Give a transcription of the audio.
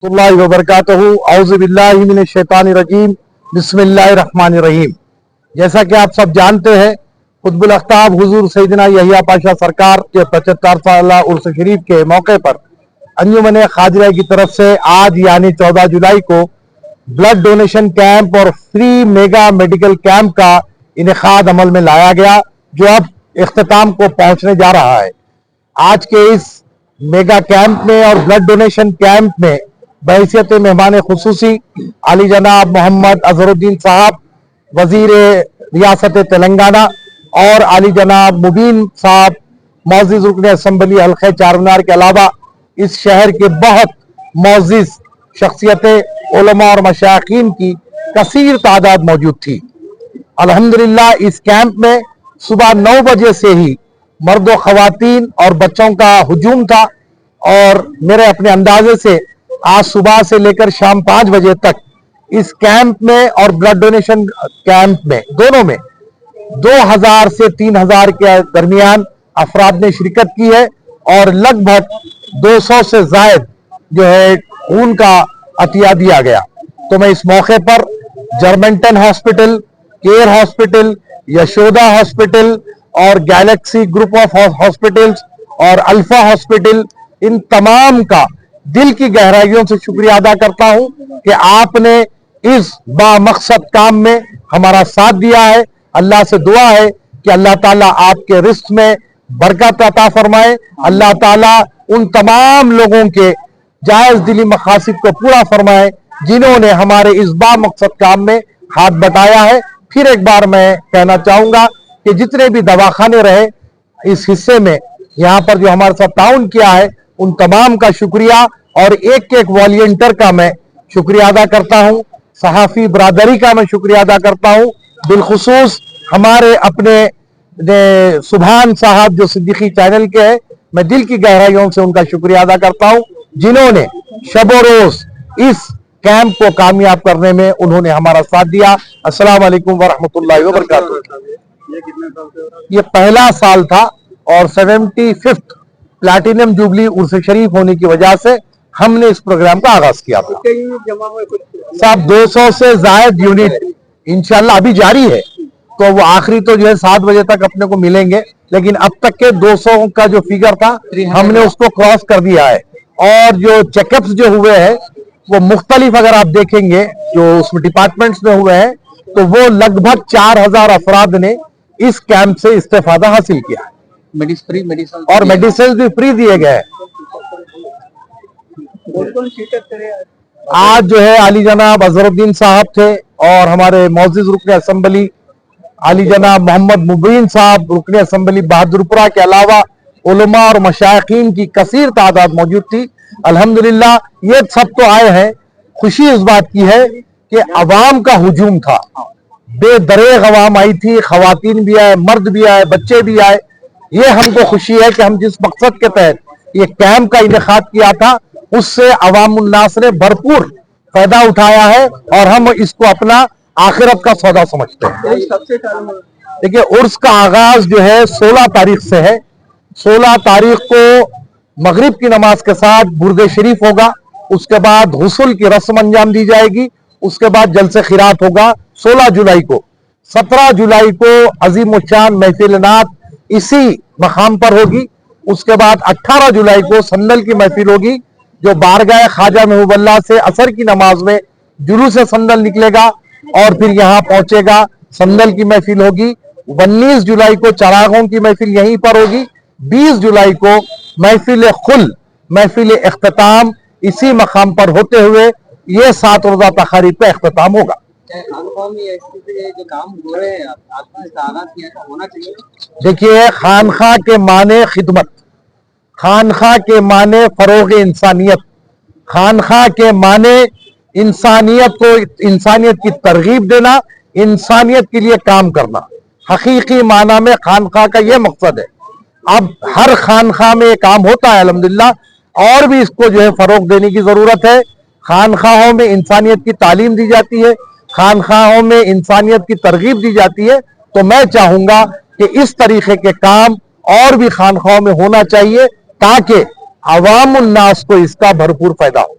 वरहमतुल्लाहि वबरकातुहू औज़ु बिल्लाहि मिनश शैतानिर रजीम बिस्मिल्लाहिर रहमानिर रहीम। जैसा कि आप सब जानते हैं, कुतुबुल अख्ताब हुजूर सैयदना यहिया पाशा सरकार के 75 साला उर्स शरीफ के मौके पर अंजुमन खादिरा की तरफ से आज यानी 14 जुलाई को ब्लड डोनेशन कैंप और फ्री मेगा मेडिकल कैंप का इनेकाद अमल में लाया गया, जो अब इख्तिताम को पहुंचने जा रहा है। आज के इस मेगा कैंप में और ब्लड डोनेशन कैंप में बहैसियत मेहमान खुसूसी आली जनाब मोहम्मद अजहरुद्दीन साहब वजीर रियासत तेलंगाना और आली जनाब मुबीन साहब मौजूद रुकन असम्बली हल्के चारमीनार के अलावा इस शहर के बहुत मौजूद शख्सियतें उलमा और मशाइखीन की कसीर तादाद मौजूद थी। अल्हम्दुलिल्लाह इस कैंप में सुबह 9 बजे से ही मर्द व खवातीन और बच्चों का हुजूम था और मेरे अपने अंदाजे से आज सुबह से लेकर शाम 5 बजे तक इस कैंप में और ब्लड डोनेशन कैंप में दोनों में 2000 से 3000 के दरमियान अफराद ने शिरकत की है और लगभग 200 से जायद जो है खून का अतिया दिया गया। तो मैं इस मौके पर जर्मेंटन hospital, care hospital, Yashoda hospital और गैलेक्सी ग्रुप ऑफ हॉस्पिटल्स और अल्फा हॉस्पिटल, इन तमाम का दिल की गहराइयों से शुक्रिया अदा करता हूं कि आपने इस बामकसद काम में हमारा साथ दिया है। अल्लाह से दुआ है कि अल्लाह ताला आपके रिस्क में बरकत अता फरमाए। अल्लाह ताला उन तमाम लोगों के जायज दिली मकासिद को पूरा फरमाए जिन्होंने हमारे इस बामकसद काम में हाथ बटाया है। फिर एक बार मैं कहना चाहूंगा कि जितने भी दवाखाने रहे इस हिस्से में यहाँ पर जो हमारे साथ ताउन किया है, उन तमाम का शुक्रिया और एक एक वॉलंटियर का मैं शुक्रिया अदा करता हूँ। सहाफ़ी बरादरी का मैं शुक्रिया अदा करता हूँ। बिलखुसूस हमारे अपने सुभान साहब जो सिद्दीकी चैनल के हैं, मैं दिल की गहराइयों से उनका शुक्रिया अदा करता हूँ जिन्होंने शबो रोज इस कैंप को कामयाब करने में उन्होंने हमारा साथ दिया। अस्सलाम वालेकुम वरहमतुल्लाहि वबरकातुहू। ये पहला साल था और 75th प्लैटिनम जुबली उर्स शरीफ होने की वजह से हमने इस प्रोग्राम का आगाज किया था। साहब 200 से जायद यूनिट इंशाल्लाह अभी जारी है, तो वो आखिरी तो जो है 7 बजे तक अपने को मिलेंगे, लेकिन अब तक के 200 का जो फिगर था हमने उसको क्रॉस कर दिया है। और जो चेकअप्स जो हुए हैं वो मुख्तलिफ, अगर आप देखेंगे जो उसमें डिपार्टमेंट्स में हुए हैं, तो वो लगभग 4000 अफराद ने इस कैंप से इस्तेफादा हासिल किया है। मेडिसिन और मेडिसिन भी फ्री दिए गए। आज जो है आली जनाब अजहरुद्दीन साहब थे और हमारे मौजूद रुकन असम्बली आली जनाब मोहम्मद मुबीन साहब रुकन असम्बली बहादुरपुरा के अलावा उलमा और मशाइखीन की कसीर तादाद मौजूद थी। अल्हम्दुलिल्लाह ये सब तो आए हैं। खुशी इस बात की है कि अवाम का हुजूम था, बेदरेग अवाम आई थी, खवातीन भी आए, मर्द भी आए, बच्चे भी आए। ये हमको खुशी है कि हम जिस मकसद के तहत ये कैंप का इनेकाद किया था उससे अवामुन्नास ने भरपूर फायदा उठाया है और हम इसको अपना आखिरत का सौदा समझते हैं। देखिए, उर्स का आगाज जो है 16 तारीख से है। 16 तारीख को मगरिब की नमाज के साथ बुर्दे शरीफ होगा, उसके बाद गुस्ल की रस्म अंजाम दी जाएगी, उसके बाद जलसे खिरात होगा 16 जुलाई को। 17 जुलाई को अजीम उशान महफिल नात इसी मकाम पर होगी। उसके बाद 18 जुलाई को संदल की महफिल होगी, जो बारगाह ख्वाजा महबूबल्लाह से असर की नमाज में जुलूस संदल निकलेगा और फिर यहाँ पहुंचेगा। संदल की महफिल होगी। 19 जुलाई को चरागों की महफिल यहीं पर होगी। 20 जुलाई को महफिल खुल, महफिल इख्तिताम इसी मकाम पर होते हुए ये 7 रोजा तकारीब का इख्तिताम होगा। जो काम हो रहे हैं होना चाहिए। देखिए, खानखा के माने खिदमत, खानखा के माने फरोग इंसानियत, खानखा के माने इंसानियत को, इंसानियत की तरगीब देना, इंसानियत के लिए काम करना। हकीकी माना में खानखा का ये मकसद है। अब हर खानखा में ये काम होता है अल्हम्दुलिल्लाह, और भी इसको जो है फरोग देने की जरूरत है। खानखाहों में इंसानियत की तालीम दी जाती है, खानखाहों में इंसानियत की तरगीब दी जाती है। तो मैं चाहूंगा कि इस तरीके के काम और भी खानखाहों में होना चाहिए ताकि अवामुन्नास को इसका भरपूर फायदा हो।